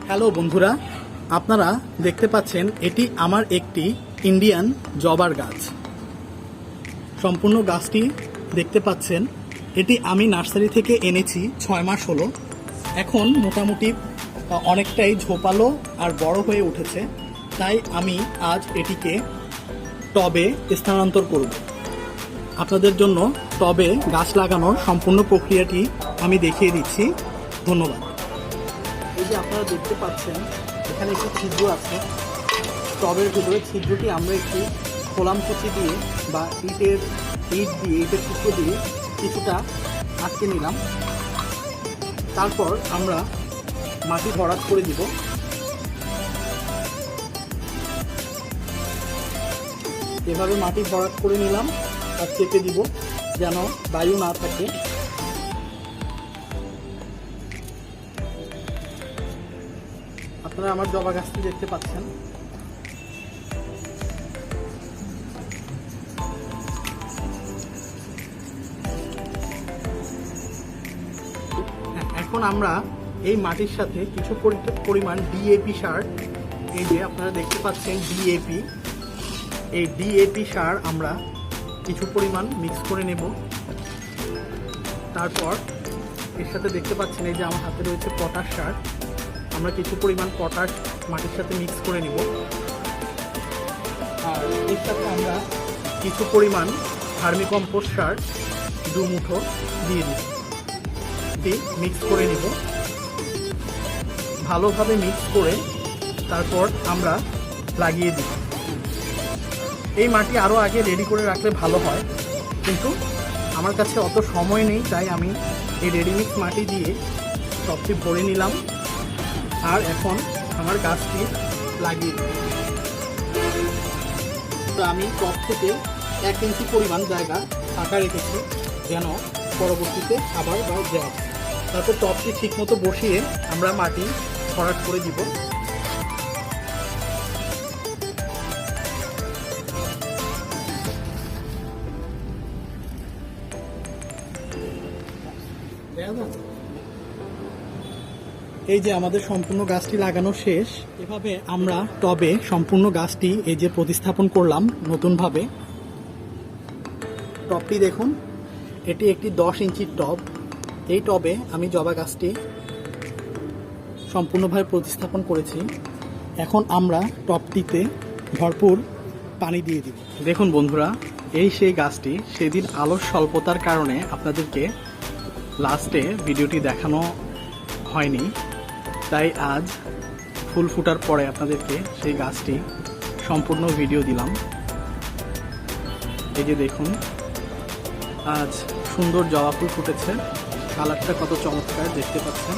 Hello বন্ধুরা, আপনারা দেখতে পাচ্ছেন এটি আমার একটি ইন্ডিয়ান জবার গাছ। সম্পূর্ণ গাছটি দেখতে পাচ্ছেন, এটি আমি নার্সারি থেকে এনেছি 6 মাস হলো। এখন মোটামুটি অনেকটাই ঝোপালো আর বড় হয়ে উঠেছে, তাই আমি আজ এটিকে টবে স্থানান্তর করব। আপনাদের জন্য টবে গাছ লাগানোর সম্পূর্ণ প্রক্রিয়াটি আমি দেখিয়ে দিচ্ছি। ধন্যবাদ। এই যে আপনারা দেখতে পাচ্ছেন, এখানে একটি ছিদ্র আছে টবের ভিতরে। ছিদ্রটি আমরা একটি খোলাম কুচি দিয়ে বা ইটের টুকরো দিয়ে কিছুটা আটকে নিলাম। তারপর আমরা মাটি ভরাট করে দিব। এভাবে মাটি ভরাট করে নিলাম আর চেপে দিব যেন বায়ু না থাকে। আপনারা আমার জবা গাছটি দেখতে পাচ্ছেন। এখন আমরা এই মাটির সাথে কিছু পরিমাণ ডিএপি সার, এই যে আপনারা দেখতে পাচ্ছেন ডিএপি, এই ডিএপি সার আমরা কিছু পরিমাণ মিক্স করে নেব। তারপর এর সাথে দেখতে পাচ্ছেন এই যে আমার হাতে রয়েছে পটাশ সার, আমরা কিছু পরিমাণ পটাশ মাটির সাথে মিক্স করে নিব। আর এর সাথে আমরা কিছু পরিমাণ ভার্মিকম্পোস্ট সার 2 মুঠো দিয়ে মিক্স করে নিব। ভালোভাবে মিক্স করে তারপর আমরা লাগিয়ে দিব। এই মাটি আরও আগে রেডি করে রাখলে ভালো হয়, কিন্তু আমার কাছে অত সময় নেই, তাই আমি এই রেডিমিক্স মাটি দিয়ে সবটি ভরে নিলাম। আর এখন আমার গাছটি লাগিয়ে দিই। তো আমি টব থেকে 1 ইঞ্চি পরিমাণ জায়গা ফাঁকা রেখেছি যেন পরবর্তীতে আবার যায়। তারপর টবটি ঠিকমতো বসিয়ে আমরা মাটি ভরাট করে দিব। এই যে আমাদের সম্পূর্ণ গাছটি লাগানো শেষ। এভাবে আমরা টবে সম্পূর্ণ গাছটি এই যে প্রতিস্থাপন করলাম নতুনভাবে। টবটি দেখুন, এটি একটি 10 ইঞ্চির টব। এই টবে আমি জবা গাছটি সম্পূর্ণভাবে প্রতিস্থাপন করেছি। এখন আমরা টবটিতে ভরপুর পানি দিয়ে দিব। দেখুন বন্ধুরা, এই সেই গাছটি। সেদিন আলোর স্বল্পতার কারণে আপনাদেরকে লাস্টে ভিডিওটি দেখানো হয়নি, তাই আজ ফুল ফুটার পরে আপনাদেরকে সেই গাছটি সম্পূর্ণ ভিডিও দিলাম। এই যে দেখুন, আজ সুন্দর জবা ফুল ফুটেছে। কালারটা কত চমৎকার দেখতে পাচ্ছেন।